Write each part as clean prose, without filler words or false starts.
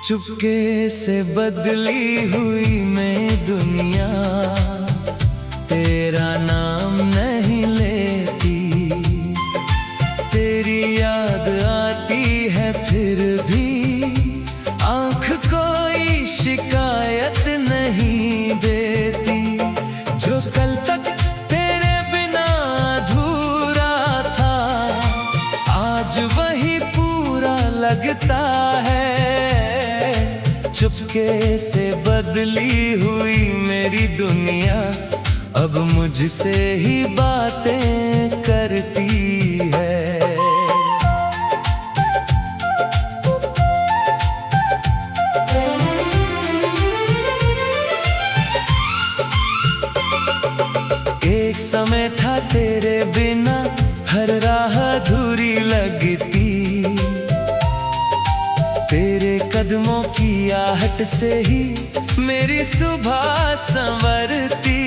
चुपके से बदली हुई मैं दुनिया तेरा नाम नहीं लेती। तेरी याद आती है फिर भी आँख कोई शिकायत नहीं देती। जो कल तक तेरे बिना अधूरा था आज वही पूरा लगता है। चुपके से बदली हुई मेरी दुनिया अब मुझसे ही बातें करती है। एक समय था तेरे बिना हर राह अधूरी लगती। तेरे कदमों की आहट से ही मेरी सुबह संवरती।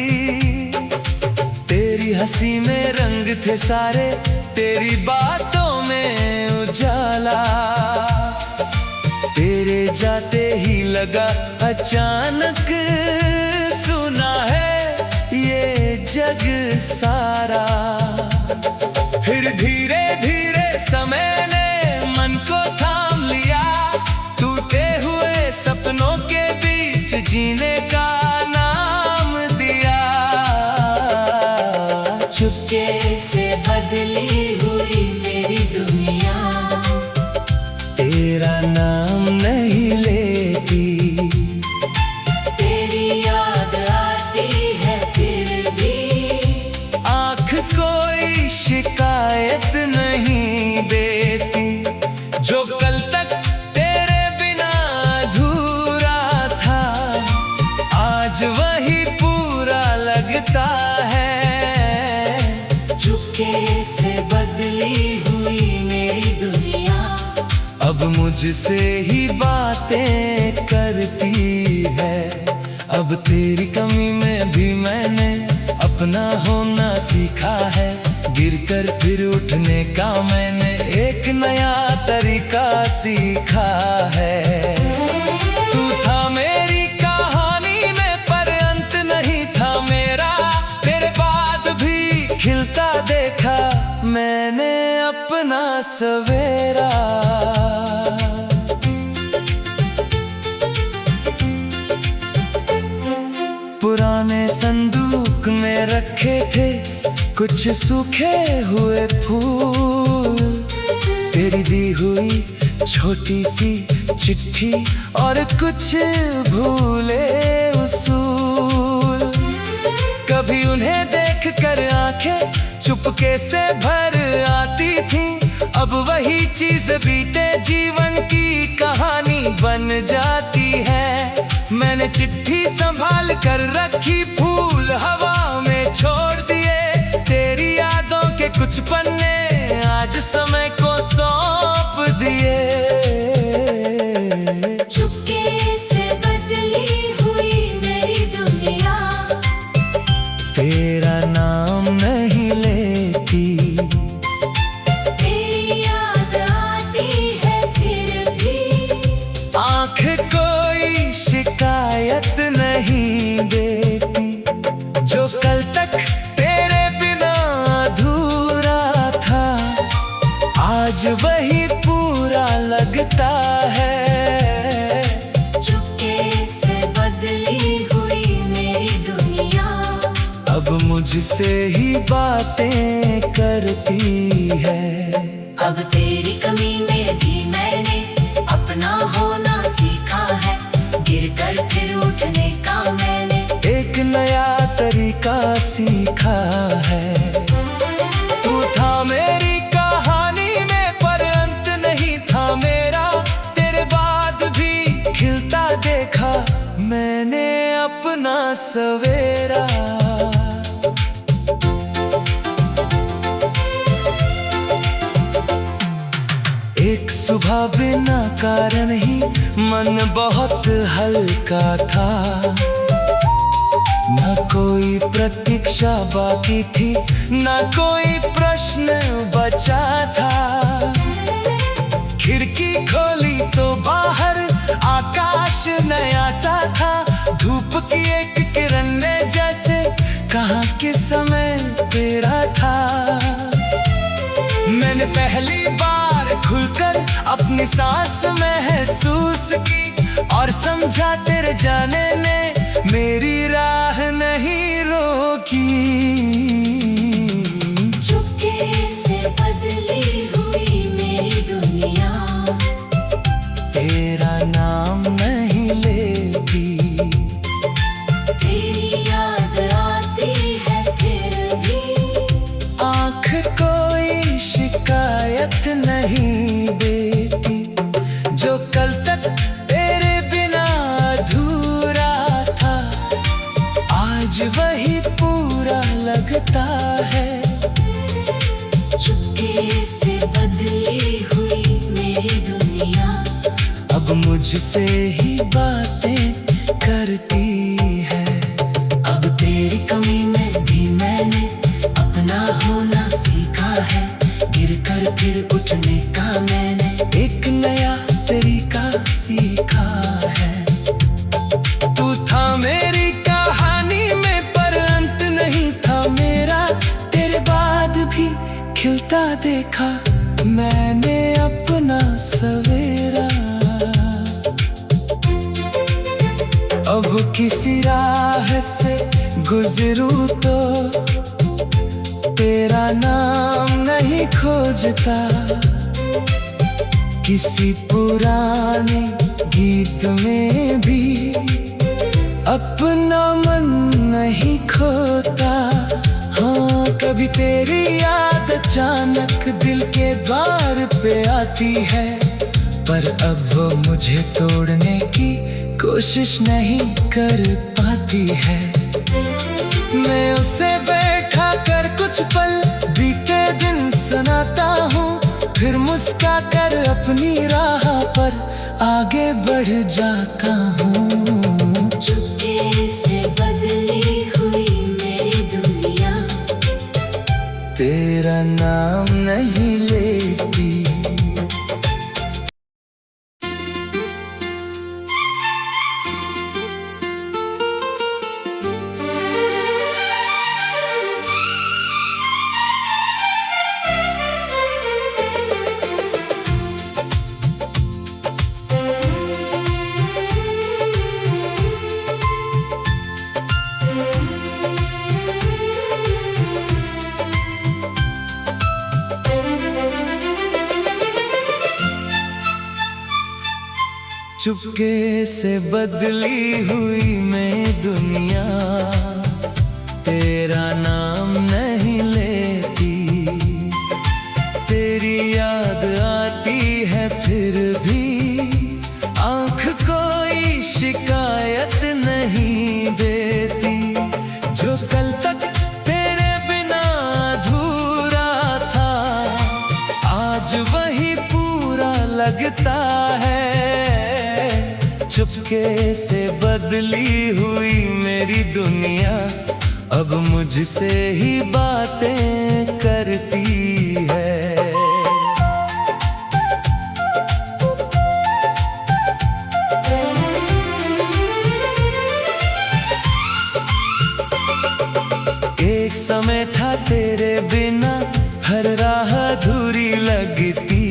तेरी हंसी में रंग थे सारे, तेरी बातों में उजाला। तेरे जाते ही लगा अचानक सुना है ये जग सारा। फिर धीरे धीरे समय ने मन को थाम लिया। टूटे हुए सपनों के बीच जीने का नाम दिया। चुपके से बदली हुई मेरी दुनिया तेरा नाम नहीं लेती। तेरी याद आती है फिर भी आँख कोई शिकायत नहीं देती। जो कल तक तेरे बिना अधूरा था आज वही पूरा लगता है। चुपके से बदली हुई मेरी दुनिया अब मुझसे ही बातें करती है। अब तेरी कमी में भी मैंने अपना होना सीखा है। गिरकर फिर उठने का मैंने एक नया तरीका सीखा है। तू था मेरी कहानी में पर अंत नहीं था मेरा। तेरे बाद भी खिलता देखा मैंने अपना सवेरा। पुराने संदूक में रखे थे कुछ सूखे हुए फूल। तेरी दी हुई छोटी सी चिट्ठी और कुछ भूले उसूल। कभी उन्हें देखकर आंखें चुपके से भर आती थीं। अब वही चीज बीते जीवन की कहानी बन जाती है। मैंने चिट्ठी संभाल कर रखी, फूल हवा में छोड़ दिए। तेरी यादों के कुछ पन्ने आज समय को सौंप दिए। चुपके से बदली हुई मेरी दुनिया तेरा नाम नहीं लेती। तेरी याद आती है फिर भी आँख कोई शिकायत नहीं देती। जो कल तक तेरे बिना अधूरा था आज वही पूरा लगता है। चुपके से बदली हुई मेरी दुनिया अब मुझसे ही बातें करती है। अब तेरी कमी में भी मैंने अपना होना सीखा है। गिरकर फिर उठने का मैंने एक नया तरीका सीखा है। तू था मेरी कहानी में पर अंत नहीं था मेरा। तेरे बाद भी खिलता देखा मैंने अपना सवेरा। एक सुबह बिना कारण ही मन बहुत हल्का था। न कोई प्रतीक्षा बाकी थी, न कोई प्रश्न बचा था। खिड़की खोली तो बाहर आकाश नया सा था। धूप की एक किरण ने जैसे कहा कि समय तेरा था। मैंने पहली बार खुलकर अपनी सांस महसूस की और समझा तेरे जाने ने मेरी राह नहीं रोकी। चुपके से बदली हुई मेरी दुनिया, तेरा नाम नहीं लेती। तेरी याद आती है फिर भी, आँख कोई शिकायत नहीं देती। जो कल तक तेरे बिना अधूरा था, आज वही पूरा लगता है। चुपके से बदली हुई मेरी दुनिया, अब मुझसे ही बातें करती है। अब तेरी कमी में भी मैंने अपना होना सीखा है। गिर कर फिर उठने का मैंने एक नया तरीका सीखा है। तू था मेरी कहानी में पर अंत नहीं था मेरा। तेरे बाद भी खिलता देखा मैंने अपना सवेरा। अब किसी राह से गुजरूं तो तेरा नाम नहीं खोजता। किसी पुराने गीत में भी अपना मन नहीं खोता। हाँ, कभी तेरी याद अचानक दिल के द्वार पे आती है, पर अब वो मुझे तोड़ने की कोशिश नहीं कर पाती है। मैं उसे बैठा कर कुछ पल बीते दिन सुनाता हूँ, फिर मुस्का कर अपनी राह पर आगे बढ़ जाता हूँ। चुपके से बदली हुई मेरी दुनिया, तेरा नाम नहीं लेती। चुपके से बदली हुई मैं दुनिया, तेरा नाम नहीं लेती। तेरी याद आती है फिर भी, आँख कोई शिकायत नहीं देती। जो कल तक तेरे बिना अधूरा था, आज वही पूरा लगता है। चुपके से बदली हुई मेरी दुनिया, अब मुझसे ही बातें करती है। एक समय था तेरे बिना हर राह अधूरी लगती।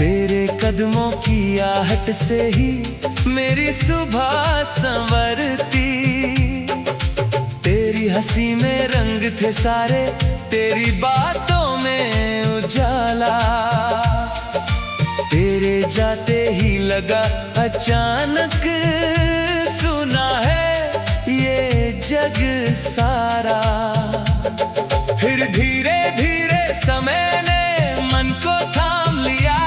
तेरे कदमों की आहट से ही मेरी सुबह संवरती। तेरी हंसी में रंग थे सारे, तेरी बातों में उजाला। तेरे जाते ही लगा अचानक सुना है ये जग सारा। फिर धीरे धीरे समय ने मन को थाम लिया,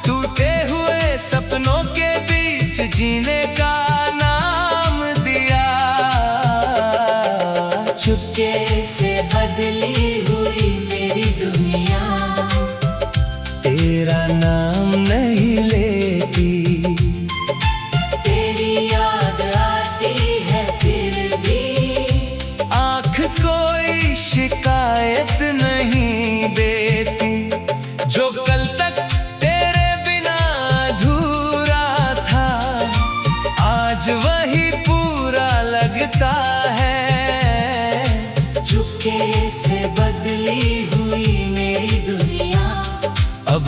टूटे हुए सपनों के बीच जीने का नाम दिया। चुपके से बदली हुई मेरी दुनिया, तेरा नाम नहीं लेती। तेरी याद आती है फिर भी, आँख कोई शिकायत नहीं देती। जो कल तक तेरे बिना अधूरा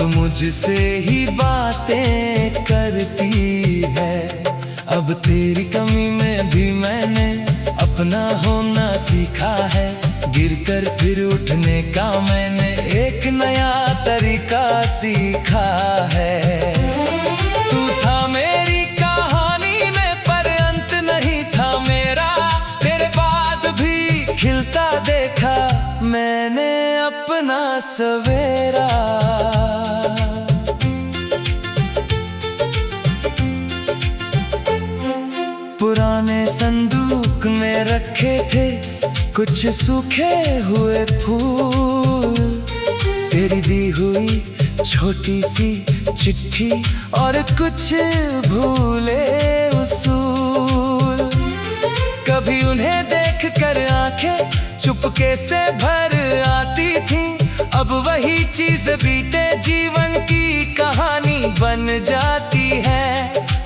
मुझसे ही बातें करती है। अब तेरी कमी में भी मैंने अपना होना सीखा है। गिरकर फिर उठने का मैंने एक नया तरीका सीखा है। तू था मेरी कहानी में पर अंत नहीं था मेरा, तेरे बाद भी खिलता देखा मैंने अपना सवेरा। पुराने संदूक में रखे थे कुछ सूखे हुए फूल, तेरी दी हुई छोटी सी चिट्ठी और कुछ भूले उसूल। कभी उन्हें देख कर आंखें चुपके से भर आती थी, अब वही चीज बीते जीवन की कहानी बन जाती है।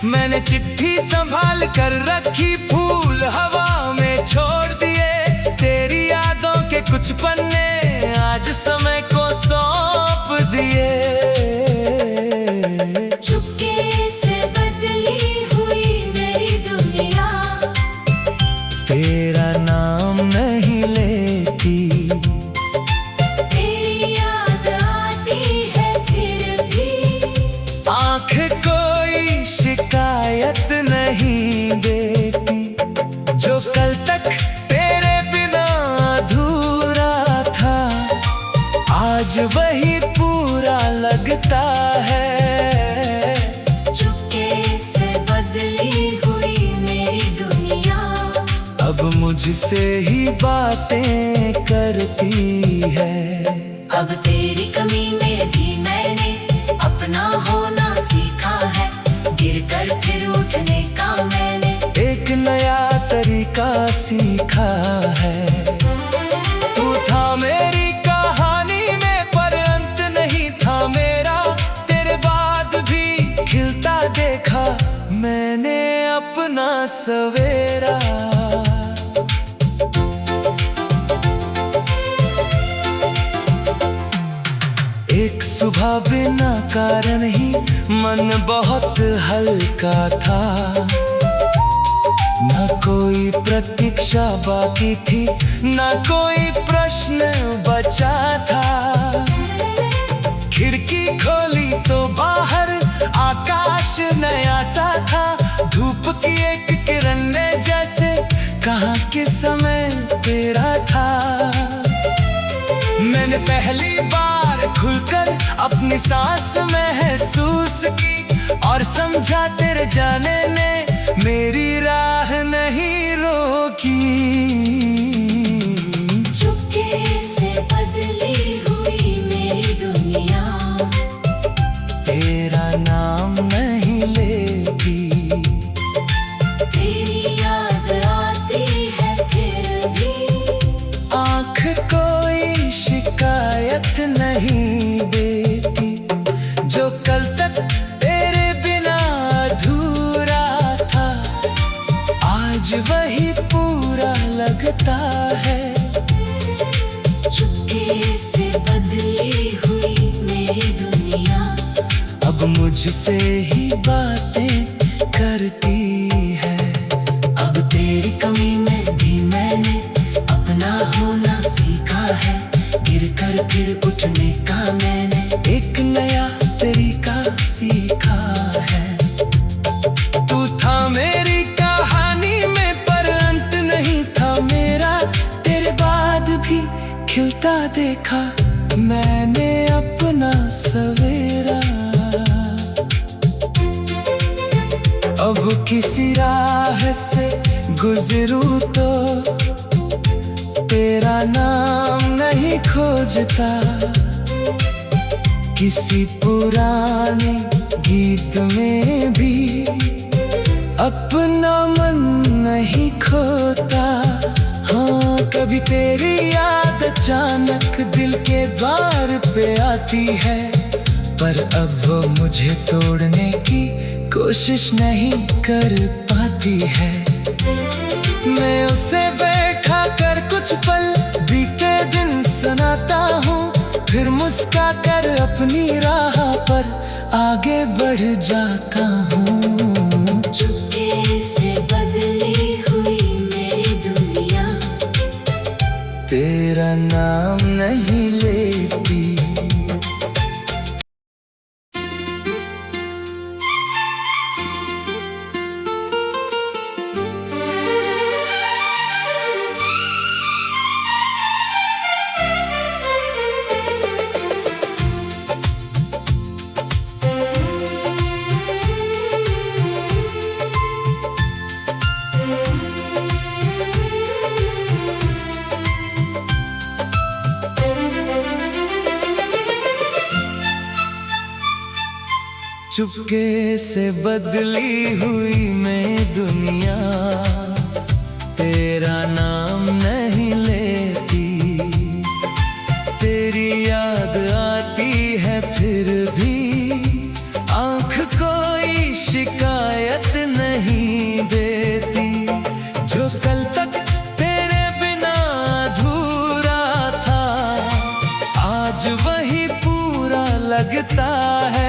मैंने चिट्ठी संभाल कर रखी, फूल हवा में छोड़ दिए, तेरी यादों के कुछ पन्ने आज समय को सौंप दिए। चुपके से बदली हुई मेरी दुनिया, तेरा नाम नहीं लेती, तेरी याद आती है फिर भी आँख कोई शिकायत नहीं देती। जो कल तक तेरे बिना अधूरा था, आज वही पूरा लगता है। चुपके से बदली हुई मेरी दुनिया, अब मुझसे ही बातें करती है। अब तेरी कमी में भी मैंने अपना होना सीखा है। गिरकर फिर उठने का मैंने एक नया तरीका सीखा है। तू था मेरी कहानी में पर अंत नहीं था मेरा, तेरे बाद भी खिलता देखा मैंने अपना सवेरा। एक सुबह बिना कारण ही मन बहुत हल्का था, न कोई प्रतीक्षा बाकी थी, न कोई प्रश्न बचा था। खिड़की खोली तो बाहर आकाश नया सा था, धूप की एक किरण ने जैसे कहा कि समय तेरा था। मैंने पहली बार खुलकर अपनी सांस महसूस की और समझा तेरे जाने ने मेरी राह नहीं रोकी। चुपके से बदली हुई मेरी दुनिया, तेरा नाम नहीं लेती, तेरी याद आती है फिर भी आँख कोई शिकायत नहीं देती। जो कल तक तेरे बिना अधूरा था, आज वही पूरा लगता है। चुपके से बदली हुई मेरी दुनिया, अब मुझसे ही बातें करती है। अब तेरी कमी में भी मैंने अपना होना सीखा है। गिरकर फिर उठने का मैंने एक नया तरीका सीखा है। तू था मेरी कहानी में पर अंत नहीं था मेरा, तेरे बाद भी खिलता देखा मैंने अपना सवेरा। अब किसी राह से गुजरूं तो तेरा नाम नहीं खोजता, किसी पुराने गीत में भी अपना मन नहीं खोता। हाँ, कभी तेरी याद अचानक दिल के द्वार पे आती है, पर अब वो मुझे तोड़ने की कोशिश नहीं कर पाती है। मैं उसे बैठा कर कुछ पल बीते दिन सुनाता हूँ, फिर मुस्का कर अपनी राह पर आगे बढ़ जाता हूँ। चुपके से बदली हुई मेरी दुनिया तेरा नाम नहीं लेती। चुपके से बदली हुई मैं दुनिया तेरा नाम नहीं लेती। तेरी याद आती है फिर भी आँख कोई शिकायत नहीं देती। जो कल तक तेरे बिना अधूरा था आज वही पूरा लगता है।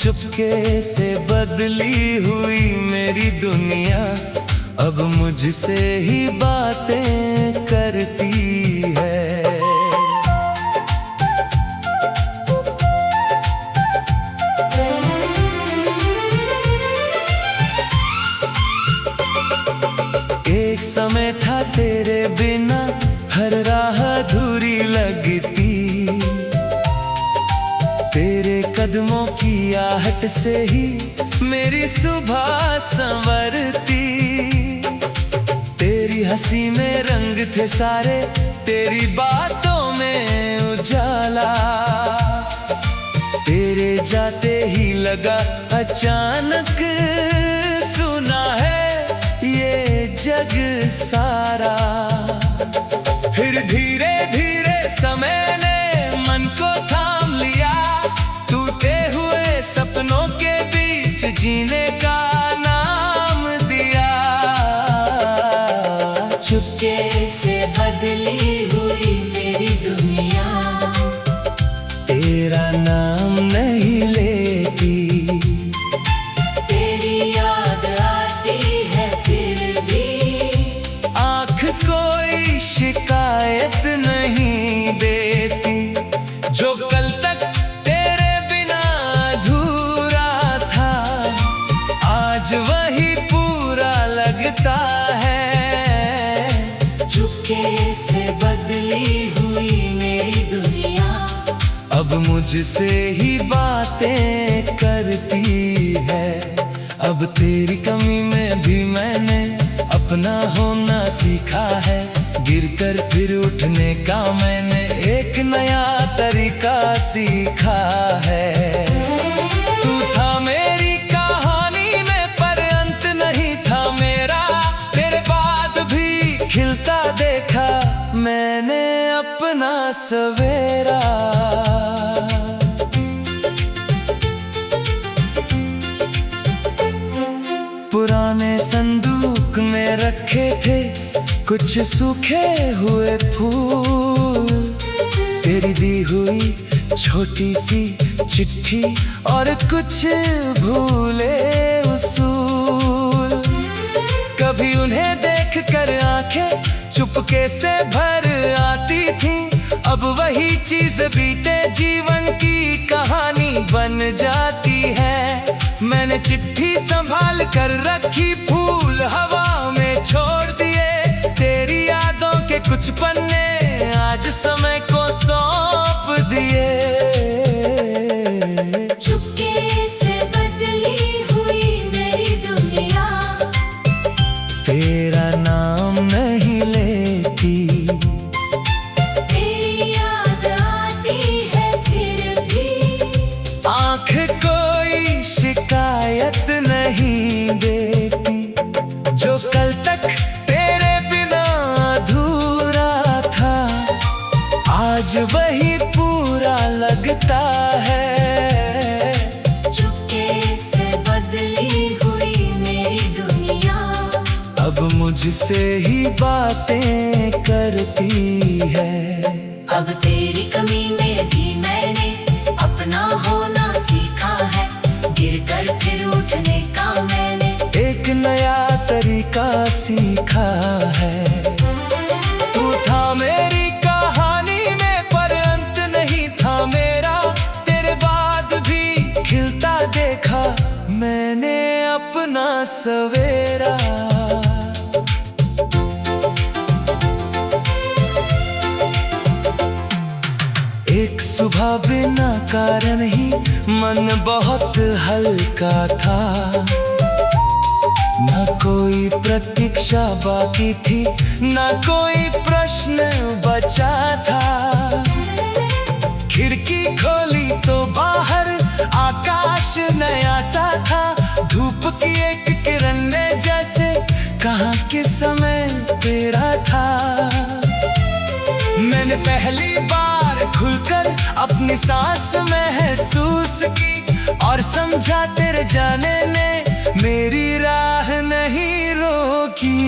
चुपके से बदली हुई मेरी दुनिया अब मुझसे ही बातें करती है। एक समय था तेरे बिना हर राह अधूरी लगती। तेरे कदमों की आहट से ही मेरी सुबह संवरती। तेरी हंसी में रंग थे सारे, तेरी बातों में उजाला। तेरे जाते ही लगा अचानक सुना है ये जग सारा। फिर धीरे धीरे समय ने मन को थाम लिया। टूटे हुए सपनों के बीच जीने का नाम दिया। चुपके से बदली हुई मेरी दुनिया तेरा नाम नहीं लेती। तेरी याद आती है फिर भी आँख कोई शिकायत नहीं देती। जो कल तक तेरे बिना अधूरा था आज वही पूरा लगता है। चुपके से बदली हुई मेरी दुनिया अब मुझसे ही बातें करती है। अब तेरी कमी में भी मैंने अपना होना सीखा है। गिरकर फिर उठने का मैंने एक नया तरीका सीखा है। तू था मेरी कहानी में पर अंत नहीं था मेरा। तेरे बाद भी खिलता देखा मैंने अपना सवेरा। पुराने संदूक में रखे थे कुछ सूखे हुए फूल। तेरी दी हुई छोटी सी चिट्ठी और कुछ भूले उसूल। कभी उन्हें देखकर आंखें चुपके से भर आती थीं। अब वही चीज बीते जीवन की कहानी बन जाती है। मैंने चिट्ठी संभाल कर रखी, फूल हवा में छोड़ दिए। तेरी यादों के कुछ पन्ने आज समय को सौंप दिए। चुपके से बदली हुई मेरी दुनिया तेरा नाम नहीं लेती। तेरी याद आती है फिर भी आँख कोई शिकायत नहीं देती। जो कल तक तेरे बिना अधूरा था आज वही पूरा लगता है। चुपके से बदली हुई मेरी दुनिया अब मुझसे ही बातें करती है। अब तेरी मैंने अपना सवेरा। एक सुबह बिना कारण ही मन बहुत हल्का था, ना कोई प्रतीक्षा बाकी थी, ना कोई प्रश्न बचा था। खिड़की खोली तो बाहर आकाश नया सा था, धूप की एक किरण ने जैसे कहा कि समय तेरा था। मैंने पहली बार खुलकर अपनी सांस महसूस की और समझा तेरे जाने ने मेरी राह नहीं रोकी।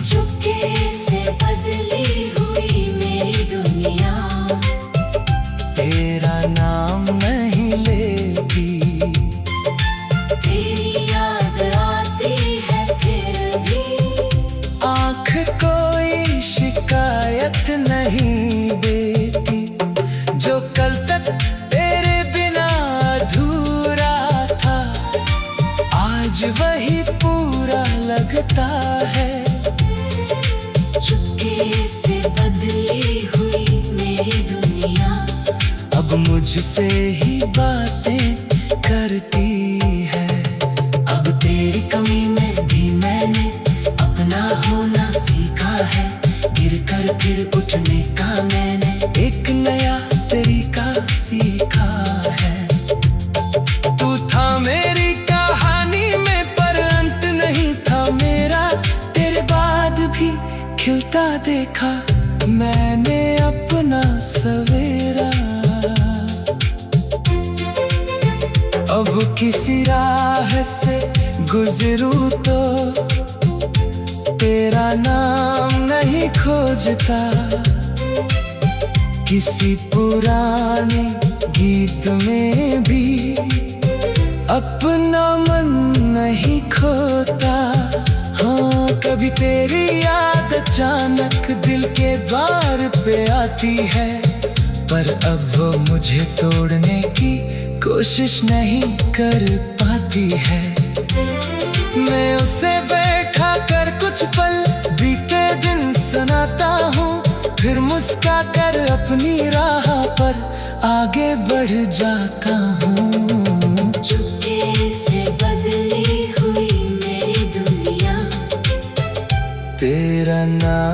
चुपके से बदली हुई मेरी दुनिया, तेरा नाम नहीं लेती। तेरी याद आती है फिर भी, आँख कोई शिकायत नहीं देती। जो कल तक तेरे बिना अधूरा था, आज वही पूरा लगता है। चुपके से बदली हुई मेरी दुनिया, अब मुझसे ही बातें करती है। अब तेरी कमी में भी मैंने अपना होना सीखा है। गिर कर फिर उठने का मैंने एक नया तरीका सीखा है। तू था मेरी कहानी में पर अंत नहीं था मेरा, तेरे बाद भी खिलता देखा मैंने अपना सवेरा। अब किसी राह से गुजरूं तो तेरा नाम नहीं खोजता। किसी पुराने गीत में भी अपना मन नहीं खोता। हाँ, कभी तेरी याद अचानक दिल के द्वार पे आती है, पर अब वो मुझे तोड़ने की कोशिश नहीं कर पाती है। मैं उसे बैठा कर कुछ पल बीते दिन सुनाता हूँ, फिर मुस्का कर अपनी राह पर आगे बढ़ जाता हूँ। चुपके से बदली हुई मेरी दुनिया, तेरा नाम